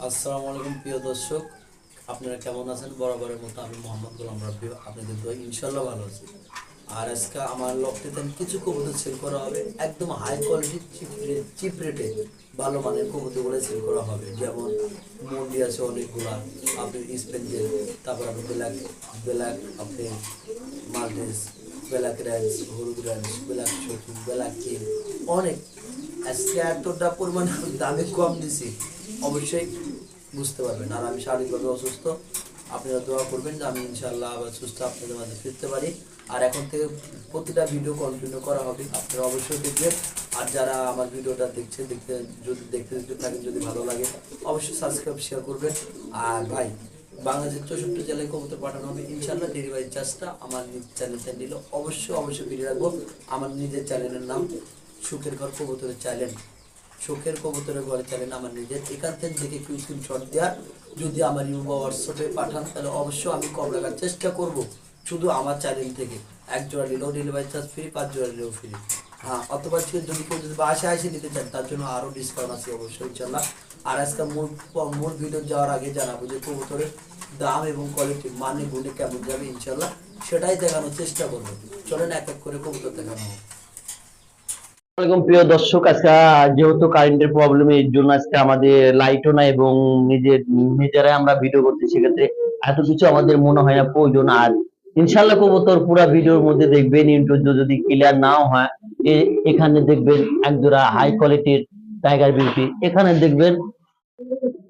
আসসালামু আলাইকুম প্রিয় দর্শক, আপনারা কেমন আছেন? বরাবরের মতো আমি মোহাম্মদ গোলাম রাব্বি আপনাদের দোয়ায় ইনশাল্লাহ ভালো আছি। আর আজকে আমার লফটেতে কিছু কবুতর সেল করা হবে, একদম হাই কোয়ালিটি চিপ রেটে ভালো মানের কবুতরগুলো সেল করা হবে। যেমন মন্ডি আছে অনেকগুলা, আপনি স্পেঞ্জেল, তারপর আপনি ব্ল্যাক ব্ল্যাক আপনি মাল্টিস, ব্ল্যাক র্যান্স, হলুদ র্যান্স, ব্ল্যাক শোকিং, ব্ল্যাক কিং, অনেক। আজকে এতটা পরিমাণ দামে কম দিছি, অবশ্যই বুঝতে পারবেন। আর আমি শারীরিকভাবে অসুস্থ, আপনারা দোয়া করবেন যে আমি ইনশাল্লাহ আবার সুস্থ আপনাদের মাঝে ফিরতে পারি। আর এখন থেকে প্রতিটা ভিডিও কন্টিনিউ করা হবে, আপনারা অবশ্যই দেখবেন। আর যারা আমার ভিডিওটা দেখতে থাকেন, যদি ভালো লাগে অবশ্যই সাবস্ক্রাইব শেয়ার করবেন। আর ভাই, বাংলাদেশের 64 জেলায় কবুতর পাঠানো হবে ইনশাল্লাহ। ডেলিভারি চার্জটা আমার নিজ চ্যানেলটা নিল, অবশ্যই ফিরিয়ে রাখবো। আমার নিজের চ্যানেলের নাম সুখের ঘর কবুতরের চ্যানেল, শোকের কবুতরের ঘরে চ্যানেল আমার নিজের। এখান থেকে দেখে কেউ স্ক্রিনশট দেওয়া, যদি আমার ইউবা হোয়াটসঅ্যাপে পাঠান তাহলে অবশ্যই আমি কম রাখার চেষ্টা করব। শুধু আমার চ্যানেল থেকে এক জোড়া নিলেও ডেলিভারি চার্জ ফ্রি, 5 জোড়া নিলেও ফ্রি। হ্যাঁ, অথবা যদি কেউ যদি বাসায় এসে নিতে চান তার জন্য আরও ডিসকাউন্ট আছে অবশ্যই ইনশাল্লাহ। আর আজকে মূল ভিডিও যাওয়ার আগে জানাবো যে কবুতরের দাম এবং কোয়ালিটি মানে গুণে কেমন যাবে ইনশাল্লাহ, সেটাই দেখানোর চেষ্টা করবো। চলেন এক এক করে কবুতর দেখানো হবে। আসসালামু প্রিয় দর্শক, আজকে যেহেতু কারেন্টের প্রবলেম, এর জন্য আজকে আমাদের লাইটও নাই এবং নিজেরাই আমরা ভিডিও করতে, সেক্ষেত্রে এত কিছু আমাদের মনে হয় না প্রয়োজন। আর ইনশাল্লাহ কবুতর পুরো ভিডিওর মধ্যে দেখবেন, ইন্টারভিউ যদি ক্লিয়ার নাও হয় এখানে দেখবেন একজোড়া হাই কোয়ালিটির টাইগার বিউটি, এখানে দেখবেন।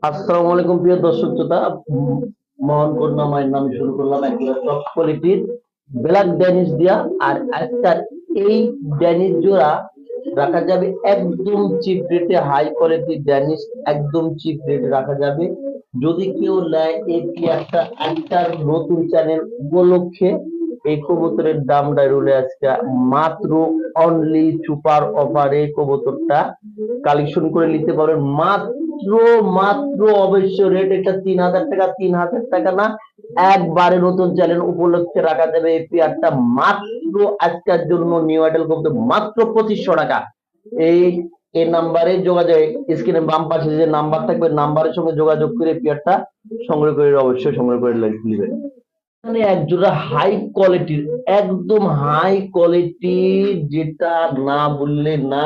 আসসালামু আলাইকুম প্রিয় দর্শক শ্রোতা, মোহন কন্যা মায়ের নামে শুরু করলাম একজোড়া টপ কোয়ালিটির ব্ল্যাক ড্যানিশ দিয়া। আর আজকাল এই ড্যানিশ জোড়া রাখা যাবে একদম চিপ রেটে, হাই কোয়ালিটির ড্যানিশ একদম চিপ রেটে রাখা যাবে। যদি কেউ নেয়, এটি একটা নতুন চ্যানেল উপলক্ষে এই কবুতরের দামটা রুলে আজকে মাত্র অনলি সুপার অফারে কবুতরটা কালেকশন করে নিতে পারবেন। মাত্র মাত্র অবশ্য রেট এটা 3,000 টাকা, 3,000 টাকা না, একবারে নতুন চ্যানেল উপলক্ষে রাখা যাবে এই পেয়ারটা মাত্র আজকের জন্য নিউ আইডল কবুতর মাত্র 2500 টাকা। এই এই নাম্বারে যোগাযোগ, স্ক্রিনে বাম পাশে যে নাম্বার থাকবে নাম্বারের সঙ্গে যোগাযোগ করে পেয়ারটা সংগ্রহ করে অবশ্যই সংগ্রহ করে নেবেন। এখানে একজোড়া হাই কোয়ালিটির, একদম হাই কোয়ালিটি, যেটা না বললে না,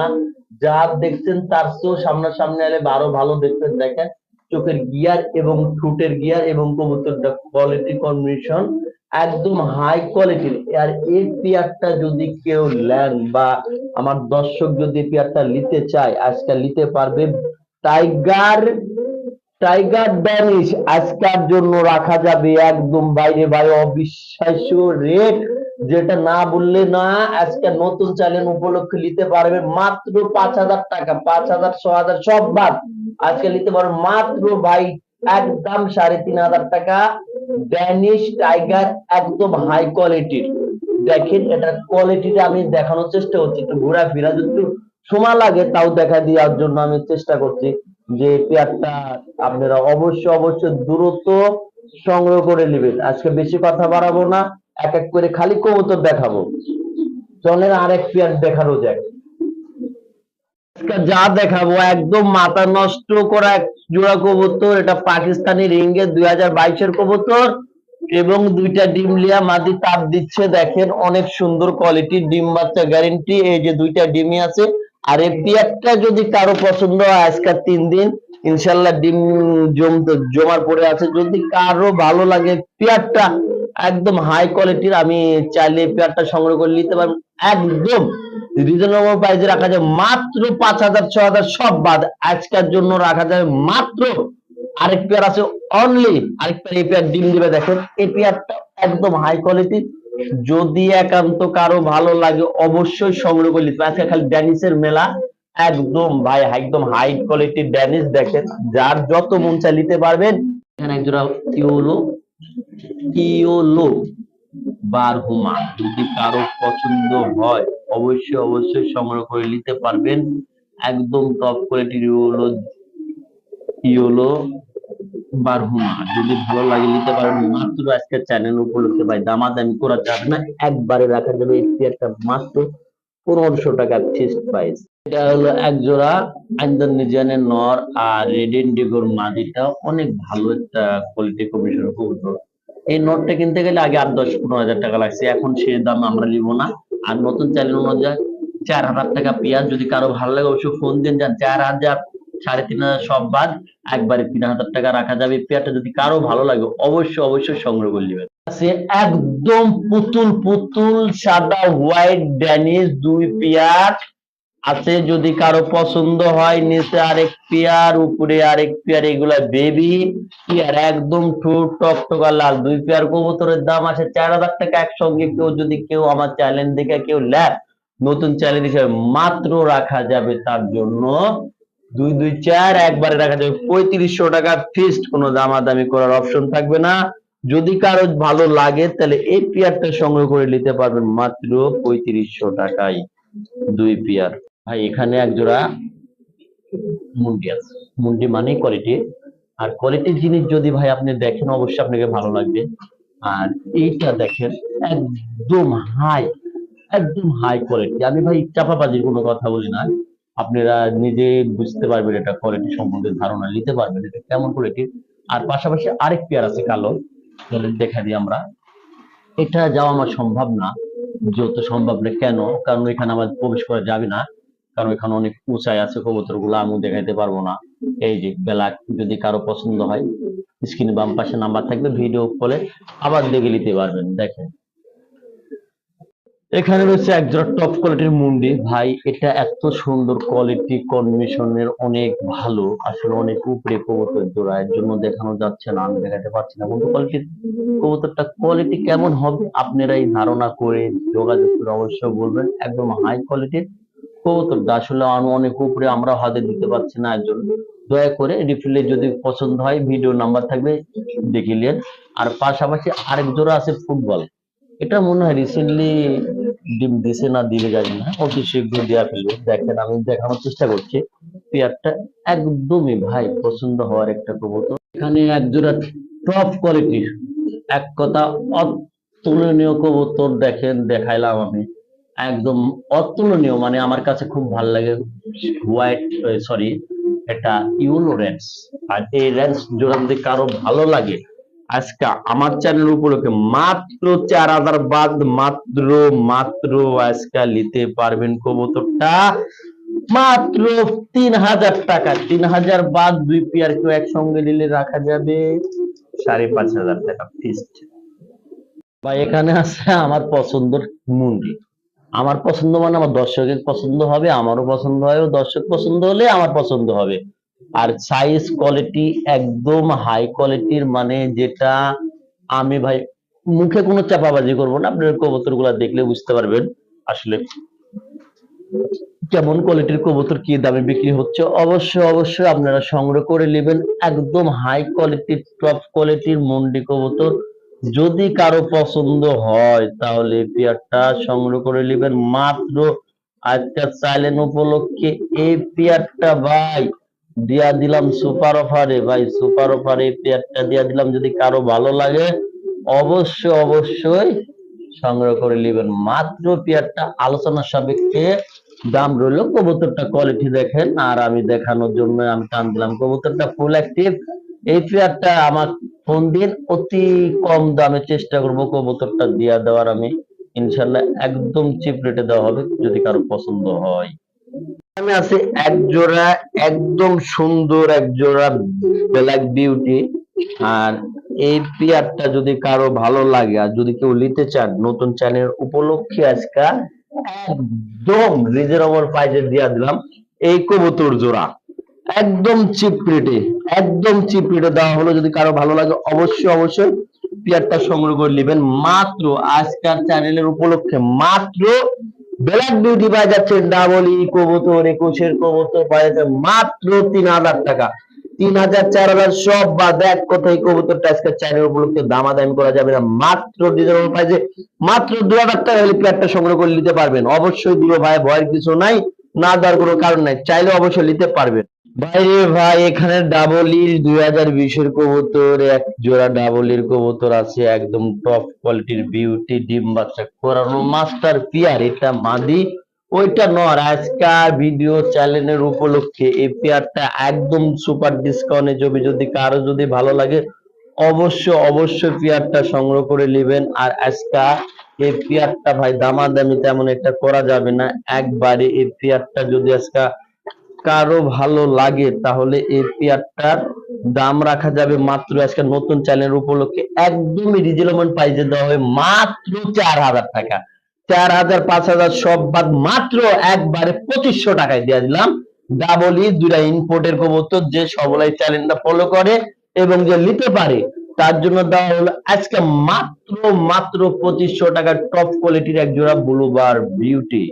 যা দেখছেন তার চেয়েও সামনাসামনি এলে আরো ভালো দেখতেন। দেখেন চোখের গিয়ার এবং ঠোঁটের গিয়ার এবং কবুতরটা কোয়ালিটি কম্বিনেশন একদম হাই কোয়ালিটির। আর এই পেয়ারটা যদি কেউ নেন বা আমার দর্শক যদি পেয়ারটা নিতে চায়, আজকাল নিতে পারবে। টাইগার টাইগার ড্যানিশ আজকের জন্য রাখা যাবে একদম বাইরে বাইরে অবিশ্বাস্য রেট, যেটা না বললে না। আজকে নতুন চ্যানেল উপলক্ষে নিতে পারবে মাত্র 5,000 টাকা, 5,000 6,000 সব বাদ, আজকে নিতে পারবে মাত্র ভাই একদম 3,500 টাকা। ড্যানিশ টাইগার একদম হাই কোয়ালিটির। দেখেন এটার কোয়ালিটিটা আমি দেখানোর চেষ্টা করছি, একটু ঘোরাফেরা যদি সময় লাগে তাও দেখা দেওয়ার জন্য আমি চেষ্টা করছি। যে পেয়ারটা আপনারা অবশ্যই দ্রুত সংগ্রহ করে নেবেন। আজকে বেশি কথা বাড়াবো না, এক এক করে খালি কবুতর দেখাবো। চলেন আরেক পেয়ার দেখানো যাক। আজকে যা দেখাবো একদম মাথা নষ্ট করা এক জোড়া কবুতর, এটা পাকিস্তানি রিঙ্গে 2022-এর কবুতর এবং দুইটা ডিম লিয়া মাদি তাপ দিচ্ছে। দেখেন অনেক সুন্দর কোয়ালিটির ডিম বাচ্চা গ্যারেন্টি, এই যে দুইটা ডিমই আছে। আর এই পেয়ারটা যদি কারো পছন্দ হয়, আজকের 3 দিন ইনশাল্লাহ ডিম জমার পরে আছে, যদি কারো ভালো লাগে পেয়ারটা একদম হাই কোয়ালিটির, আমি চাইলে পেয়ারটা সংগ্রহ করে নিতে পারবেন একদম রিজনেবল প্রাইসে রাখা যায় মাত্র 5,000 6,000 সব বাদ, আজকের জন্য রাখা যাবে মাত্র। আরেক পেয়ার আছে অনলি, আরেক পেয়ার, এই পেয়ার ডিম দিবে। দেখেন এই পেয়ারটা একদম হাই কোয়ালিটি, যদি একান্ত কারো ভালো লাগে অবশ্যই সংগ্রহ করে নিতে। আজকে খালি ড্যানিসের মেলা, একদম ভাই একদম হাই কোয়ালিটির ড্যানিস। দেখেন যার যত মন চায় নিতে পারবেন। এখানে একজোড়া ইয়োলো ইয়োলো বারহুমা, যদি কারো পছন্দ হয় অবশ্যই সংগ্রহ করে নিতে পারবেন। একদম টপ কোয়ালিটির ইয়োলো ইয়োলো বারহুমা, যদি ভালো লাগে নিতে পারবেন মাত্র আজকের চ্যানেল উপলক্ষে। ভাই দামাদামি করা যাবে না, একবারে রাখা যাবে এই পেয়ারটা মাত্র 1500 টাকা ফিক্সড প্রাইস। এটা হলো এক জোড়া আইন্দোনেশিয়ানের নর, আর রেড ইন্ডিগোর মাদিটা অনেক ভালো একটা কোয়ালিটি কমিশন কবুতর। এই নটটা কিনতে গেলে আগে 8-10-15 হাজার টাকা লাগছে, এখন সে দাম আমরা নিব না। আর নতুন চ্যানেল অনুযায়ী 4000 টাকা পেয়ার। যদি কারো ভালো লাগে অবশ্যই ফোন দিন, যান 4000 3500 সব বাদ একবারে 3000 টাকা রাখা যাবে। পেয়ারটা যদি কারো ভালো লাগে অবশ্যই অবশ্যই সংগ্রহ করে নেবেন। আছে একদম পুতুল পুতুল সাদা হোয়াইট ড্যানিশ 2 পেয়ার আছে। যদি কারো পছন্দ হয় নিচে আরেক পেয়ার, উপরে আরেক পেয়ার, এগুলা বেবি পেয়ার একদম ঠোঁট টকটকা লাল 2 পেয়ার কবুতরের দাম আছে 4000 টাকা। একসঙ্গে কেউ আমার চ্যানেল দেখে কেউ ল্যাব নতুন চ্যানেল হিসেবে মাত্র রাখা যাবে তার জন্য 2-2-4 একবারে রাখা যাবে 3500 টাকা ফিক্সড, কোনো দামাদামি করার অপশন থাকবে না। যদি কারো ভালো লাগে তাহলে এই পেয়ারটা সংগ্রহ করে নিতে পারবেন মাত্র 3500 টাকায় 2 পেয়ার। ভাই এখানে এক জোড়া মুন্ডি আছে, মুন্ডি মানে কোয়ালিটি, আর কোয়ালিটির জিনিস যদি ভাই আপনি দেখেন অবশ্যই আপনাকে ভালো লাগবে। আর এইটা দেখেন একদম হাই, একদম হাই কোয়ালিটি। আমি ভাই চাপাবাজির কোনো কথা বলি না, আপনারা নিজে বুঝতে পারবেন, এটা কোয়ালিটি সম্বন্ধে ধারণা নিতে পারবেন এটা কেমন কোয়ালিটি। আর পাশাপাশি আরেক পেয়ার আছে কালো, দেখা দিই আমরা। এটা যাওয়া আমার সম্ভব না, যেহেতু সম্ভব না কেন, কারণ এখানে আমার প্রবেশ করা যাবে না, কারণ এখানে অনেক উঁচাই আছে কবুতর গুলো, আমি দেখাইতে পারবো না। এই যে ব্ল্যাক, যদি কারো পছন্দ হয় স্ক্রিনে বাম পাশে নাম্বার থাকবে, ভিডিও কলে আবার দেখে নিতে পারবেন। দেখেন এখানে রয়েছে একজোড়া টপ কোয়ালিটির মুন্ডি। ভাই এটা এত সুন্দর কোয়ালিটি কন্ডিশনের, অনেক ভালো, আসলে অনেক উপরে কবুতর জোড়া, এর জন্য দেখানো যাচ্ছে না, আমি দেখাতে পারছি না। কিন্তু কোয়ালিটির কবুতরটা কোয়ালিটি কেমন হবে আপনারাই ধারণা করে যোগাযোগ করে অবশ্যই বলবেন। একদম হাই কোয়ালিটির কবুতরটা, আসলে আমি অনেক উপরে, আমরা হাতে দিতে পারছি না, একজন দয়া করে রিফিলে যদি পছন্দ হয় ভিডিও নাম্বার থাকবে দেখে নিন। আর পাশাপাশি আরেক জোড়া আছে ফুটবল, এটা মনে হয় রিসেন্টলি ডিম দিছে না দিলে জানি না, অতি শীঘ্র দেওয়া ফেলবে। দেখেন আমি দেখানোর চেষ্টা করছি, পেয়ারটা একদমই ভাই পছন্দ হওয়ার একটা কবুতর। এখানে একজোড়া টপ কোয়ালিটির, এক কথা অতুলনীয় কবুতর দেখেন, দেখাইলাম আমি, একদম অতুলনীয়, মানে আমার কাছে খুব ভালো লাগে। হোয়াইট, সরি এটা ইউলো রেন্স। আর এই রেন্স জোড়া যদি কারো ভালো লাগে আজকে আমার চ্যানেল উপলক্ষে মাত্র 4000 বাদ, মাত্র মাত্র আজকে নিতে পারবেন কবুতরটা মাত্র 3000 টাকা। 3000 বাদ 2 পেয়ার কেউ একসঙ্গে নিলে রাখা যাবে 5500 টাকা ফিক্সড। ভাই এখানে আছে আমার পছন্দের মুন্ডি, আমার পছন্দ মানে আমার দর্শকের পছন্দ হবে, আমারও পছন্দ হবে, দর্শক পছন্দ হলে আমার পছন্দ হবে। আর সাইজ কোয়ালিটি একদম হাই কোয়ালিটির, মানে যেটা আমি ভাই মুখে কোনো চাপাবাজি করবো না, আপনার কবুতর গুলা দেখলে বুঝতে পারবেন আসলে কেমন কোয়ালিটির কবুতর কি দামে বিক্রি হচ্ছে। অবশ্যই অবশ্যই আপনারা সংগ্রহ করে নেবেন, একদম হাই কোয়ালিটির টপ কোয়ালিটির মন্ডি কবুতর। যদি কারো পছন্দ হয় তাহলে পেয়ারটা সংগ্রহ করে নেবেন মাত্র আজকে চাইলেন উপলক্ষে। এই পেয়ারটা ভাই দিয়া দিলাম সুপার অফারে, ভাই সুপার অফারে পেয়ারটা দিয়া দিলাম, যদি কারো ভালো লাগে অবশ্যই অবশ্যই সংগ্রহ করে নেবেন মাত্র। পেয়ারটা আলোচনা সাপেক্ষে দাম রইলো। কবুতরটা কোয়ালিটি দেখেন, আর আমি দেখানোর জন্য আমি টান দিলাম, কবুতরটা ফুল অ্যাক্টিভ। এই পেয়ারটা আমার ফোন দিন, অতি কম দামে চেষ্টা করব কবুতরটা দিয়া দেওয়ার, আমি ইনশাল্লাহ একদম চিপ রেটে দেওয়া হবে যদি কারো পছন্দ হয়। আমি আছে এক জোড়া একদম সুন্দর এক জোড়া ব্ল্যাক বিউটি, আর এই পেয়ারটা যদি কারো ভালো লাগে আর যদি কেউ নিতে চান নতুন চ্যানেল উপলক্ষে আজকে একদম রিজনেবল প্রাইসে দিয়ে দিলাম এই কবুতর জোড়া, একদম চিপ রেটে, একদম চিপ রেটে দেওয়া হলো। যদি কারো ভালো লাগে অবশ্যই অবশ্যই পেয়ারটা সংগ্রহ করে নেবেন মাত্র আজকের চ্যানেলের উপলক্ষে। মাত্র ব্ল্যাক বিউটি পাওয়া যাচ্ছে ডাবল ই কবুতর, 21-এর কবুতর পাওয়া যাচ্ছে মাত্র 3000 টাকা। 3000 4000 সব বাদ, এক কথাই কবুতরটা আজকে চ্যানেল উপলক্ষে দামাদামি করা যাবে না, মাত্র রিজনেবল প্রাইসে মাত্র 2000 টাকা হলে পেয়ারটা সংগ্রহ করে নিতে পারবেন। অবশ্যই দিব ভাই, ভয়ের কিছু নাই, না দেওয়ার কোনো কারণ নাই, চাইলে অবশ্যই নিতে পারবেন। ভাই রে ভাই এখানে ডাবল ই 2020-এর কবুতর, এক জোড়া ডাবল ইর কবুতর আছে, একদম টপ কোয়ালিটির বিউটি, ডিম বাচ্চা করানো মাস্টার পিয়ার। এটা মাদি ওইটা নর আজকাল ভিডিও চ্যানেলের উপলক্ষে এই পেয়ারটা একদম সুপার ডিসকাউন্টে যাবে। যদি কারো যদি ভালো লাগে অবশ্যই পেয়ারটা সংগ্রহ করে নেবেন। আর আজকা এই পেয়ারটা ভাই দামাদামি তেমন একটা করা যাবে না, একবারে এই পেয়ারটা যদি আজকা কারো ভালো লাগে তাহলে এই পেয়ারটার দাম রাখা যাবে মাত্র আজকে নতুন চ্যানেল উপলক্ষে একদমই রিজনেবল প্রাইসে দেওয়া হবে মাত্র 4,000 টাকা। 4,000 5,000 সব বাদ মাত্র একবারে 2500 টাকায় দিয়ে দিলাম। ডাবল ই দুইটা ইম্পোর্টের কবুতর যে সবলাই চ্যানেলটা ফলো করে এবং যে নিতে পারে তার জন্য দেওয়া হলো আজকে মাত্র 2500 টাকার টপ কোয়ালিটির এক জোড়া ব্লুবার বিউটি।